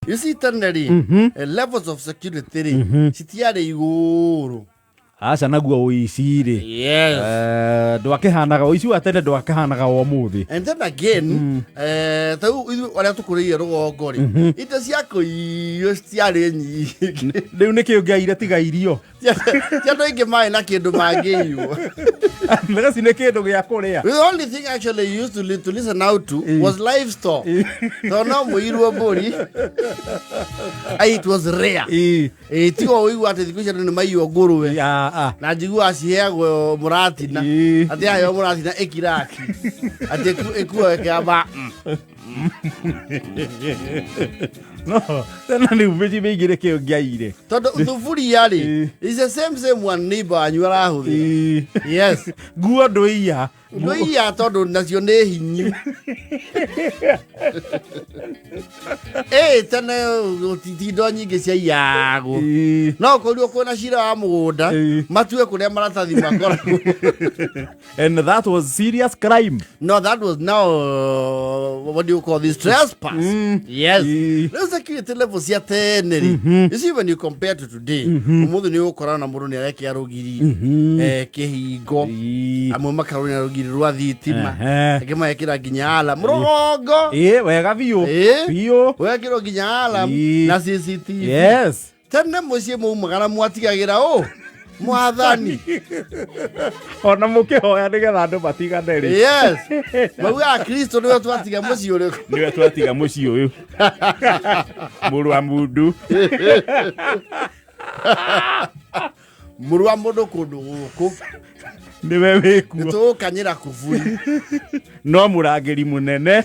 You see, Tene, levels of security, citiare iguru. Asa naguo uiciri. Yes. Ndwakihanaga uici wa tene ndwakihanaga o muthi. And then again, tau wala tukuriye rugongo ri. Ito ciako iyo ciare nyingi. Riu niki ungiaire tiga irio. Ciano ingi mai na kindu mangiyo. Nagasi ni kindu gia kuria. The only thing actually you used to listen out to was livestock. So now muiru mburi. It was rare. Tigo uiwa ati thiku cia ni maiyo nguruwe. Na njigua aciheagwo muratina ati ayo muratina ekiraki ati ekuwa no tena ni umeji mingire kio ngiaire todo thufuri yari is the same one neighbor anyu arahuthi yes guo nduia todo nacio ne hinyu tene titindo nyingi cia yago no kurio kuna shira wa mugunda matue kuria maratathi makoragwo and that was serious crime. No, that was now what do you call this, trespass? Yes. Those security levels cia tene. You see, when you compare to today, umuthi ni ukora na mundu ni areke arugiri kihingo amwe makaroni arugiri rwa thitima akima ekira nginya ala murongo wega biu wekira nginya ala na CCTV. Yes. Tene mucie mu magara mwatigagira mwathani ona mukihoya nigetha andu matigane ri. Yes. Mauga Kristo niwe twatiga muci uriku niwe twatiga muci uyu muru wa mundu muru wa mundu kundu guku niwe wikuo nitukanyira kuvuri no murangiri munene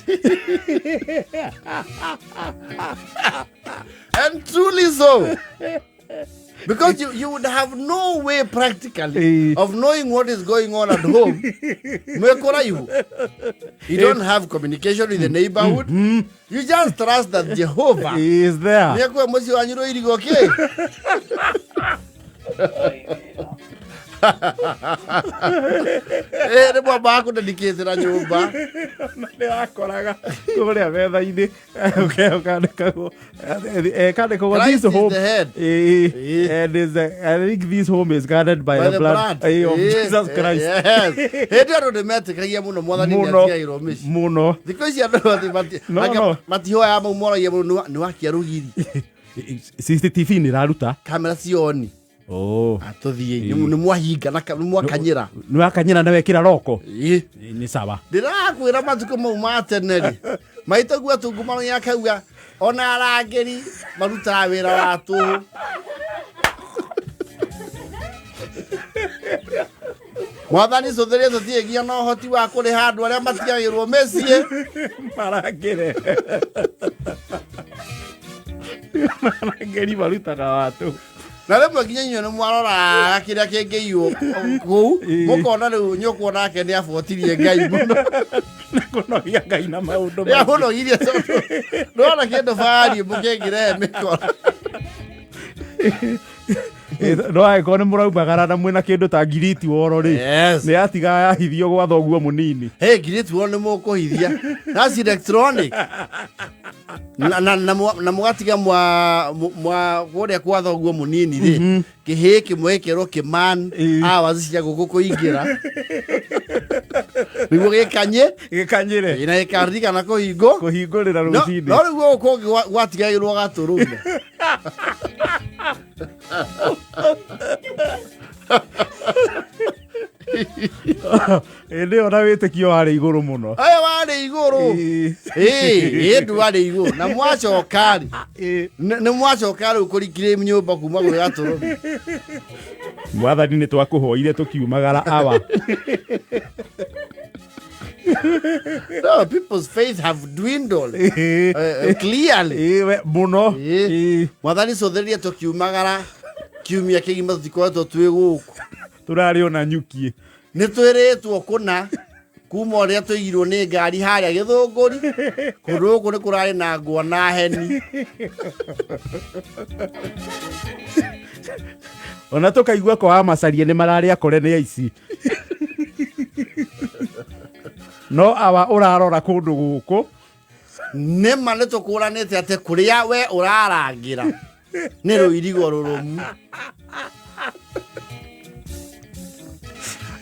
and truly so. Because you would have no way practically of knowing what is going on at home. You don't have communication with the neighborhood. You just trust that Jehovah is there. Rebo bako dedicate nyumba ne akoraga kuria metha-ini ukandikago this home and is I think this home is guarded by the blood of Jesus Christ. Yes. Hedo de metekagia muno mwathani ni atigirwo mici muno because you know matihoya ya mumo ya muno ni wakia rugiri CCTV ni raruta kamera sioni. Atuthie ni mwahinga na mwakanyira ni wakanyira na wekira roko ni sawa ndirakwira matuko mau mateneri maitagua tungumano yakauga ona arangiri maruta wira watu mwathani cuthiria tutiegia no hoti wa kuri handu aria matigagirwo mecie marangire marutaga watu na rimwe nginya inyo ni mwarora kiria kingiiyo kuu mukona riu nyukwo nake ni afotirie Ngai muno kunogia Ngai na maundu ya muno iria ndona kindu bari mukengire mikora no aiko ni muraumagara na mwina kindu ta ngiriti woro ri ni atiga yahithio gwa thoguo munini ngiriti woro ni mukuhithia that's electronic na mugatiga mwa kuria kwa thoguo munini ri kihi kimwekero kiman awazi cia guku kuingira niguo gikanyire ina ikarika na kuhingurira rucini no niguo ukongi gwatigagirwo gaturume ende ona witikio wari iguru muno aya wari iguru ndu wari iguru na mwacokari ni mwacokari ukurikire nyumba kuma gwe gaturume mwathani ni twakuhoire tukiumagara awa. No, people's faith have dwindled clearly. Muno. Mwathani cotheria tukiumagara kiumia kigima tutikoretwo twi guku. Turari ona nyukie. Ni twiritwo kuna kuma uria tuigirwo ni ngari haria githunguri kundu guku ni kurari na ngwa na heni. Ona tukaigua kwa macaria ni marari akore ni aici. No awa urarora kundu guku Nema nä tå kå ranä te atä kå rä a we å rarangä ra nä rå irigo rå rå mu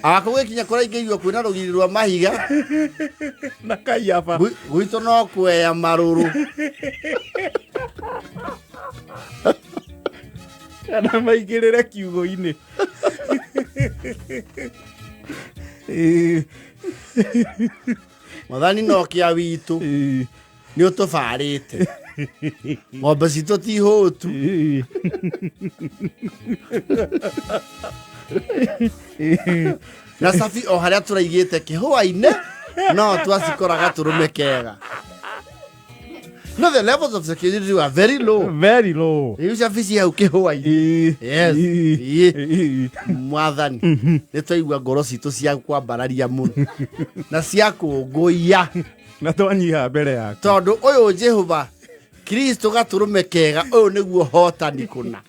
akå gä kinya kå raingä irio kwä na rå giri rwa mahiga na kaiaba gwitå no kweya marå rå kana maingä rä re kiugo-inä Mwathani no kä a witå nä å tå barä te ng'ombe citå tihå tu na cabi o harä a tå raigä te kä hå a-inä no twacikoraga tå rå me kega. No, the levels of security are very low. Very low. You cabi ci hau kä hå a-inä. Yes. Mwathani nä twaigua ngoro citå cia kwambararia må no na cia kå ngå ia na twanyiha mbere yaku tondå å yå Jehova Kristo gatå rå me kega å yå nä guo hotani kå na.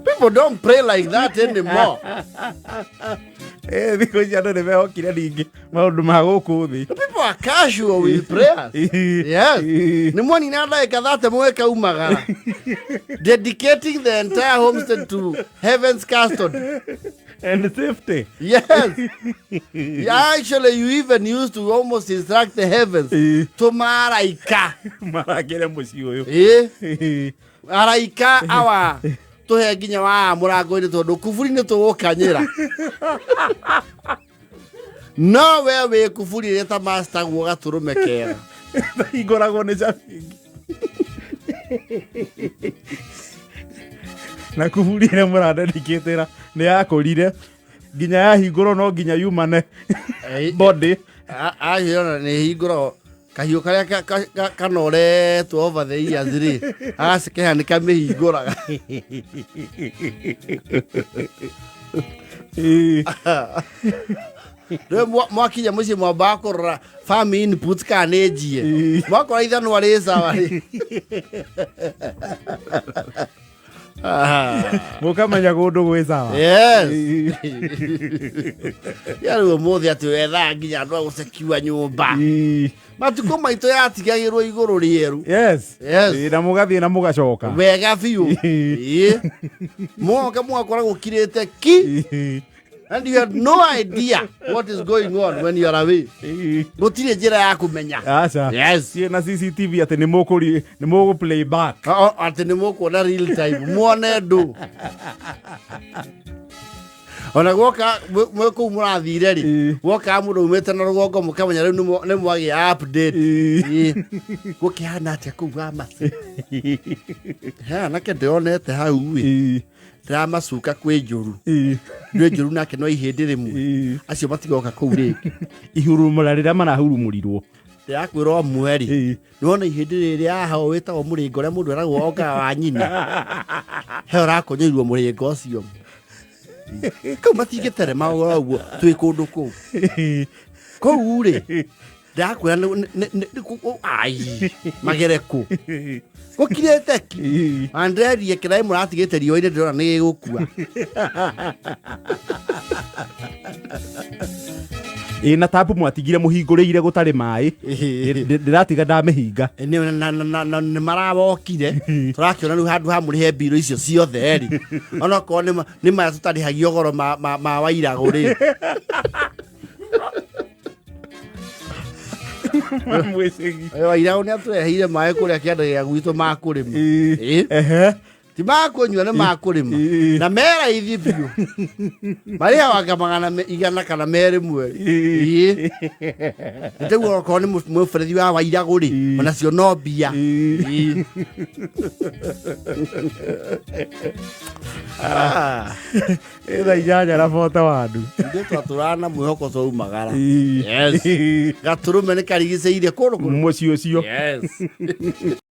People don't pray like that anymore. Thikå ici andå nä mehokire ningä maå ndå ma gå kå thä. People are casual with prayers. Yes. Nä mwanina ndagä ka thate mwe kaumagara dedicating the entire homestead to heaven's custody and safety. Yes. Yeah, actually you even used to almost instruct the heavens to maraika marangä re må ciĩ å yå araika awa tå he nginya wa må rango-inä tondå kuburi nä tå gå kanyä ra no we wä kuburi rä ta master guo gatå rå me kega ingoragwo nä cabingi na kuburi ä rä må randändikä tä ra nä yakå rire nginya yahingå no nginya yumane body ahirona nä hingå ro kahiå karä a kanoretwo over the years rä agacekeha nä kamä hingå raga rä mwakinya må ciä mwambaga kå rora family input kana nä njie mwakora ithanwa rä sawa rä må kamenya gå ndå gwä sawa ya rä må thä atä wethaa nginya andå agå cekiua nyå mba matukå maitå yatigagä rwo igå rå rieru na må gathiä na må gacoka wega biå mwoka mwakoragwo kirä te ki and you had no idea what is going on when you are away. Gutirä njä ra ya kå menya na CCTV atä nä må gå play back atä nä må kuona real time mwone ndå ona gwoka mwe kå u må rathire rä gwoka må ndå umä te na rå gongo må kamenya rä u nä mwagä update gå kä hana atä a kå u amaci anake ndä onete hau ä ndäramacuka kwä njå ru ndwä njå ru nake no ihä ndä rä mwe acio matigoka kå u rä ihurumå rä rä a marahurumå rirwo ndä rakwä ra mwe rä nä wona ihä ndä rä rä ahao wä tagwo må rä ngo å rä a må ndå eragwo ongaga wa nyina he rakonyoirwo må rä ngo å cio kau matingä terema å guo twä kå ndå kå u rä ndakwä ra magere kå gå kirä teki andrerie kä raä må ratigä te riå-inä ndä rona nä gä gå kua na tapu mwatigire må hingå rä ire gå tarä maä ndä ratiga ndamä hinga nä marabokire tå rakä ona rä u handå ha må rä he mbirå icio ciothe rä onokorwo nä maya tå tarä hagio goro ma wairagå rä wairagå nä atå reheire maä kå rä a kä anda gä a gwitå makå rä ma ti makå nyua nä makå rä ma na meraithi biå marä hawanga 100 kana merä mweri nä teguo okorwo nä må berethi wa wairagå rä onacio no mbia tha 8 na bota wandu ithuä twatå rana na mwä hoko twaumagara gatå rå me nä karigicä ire kå rå må ciĩ å cio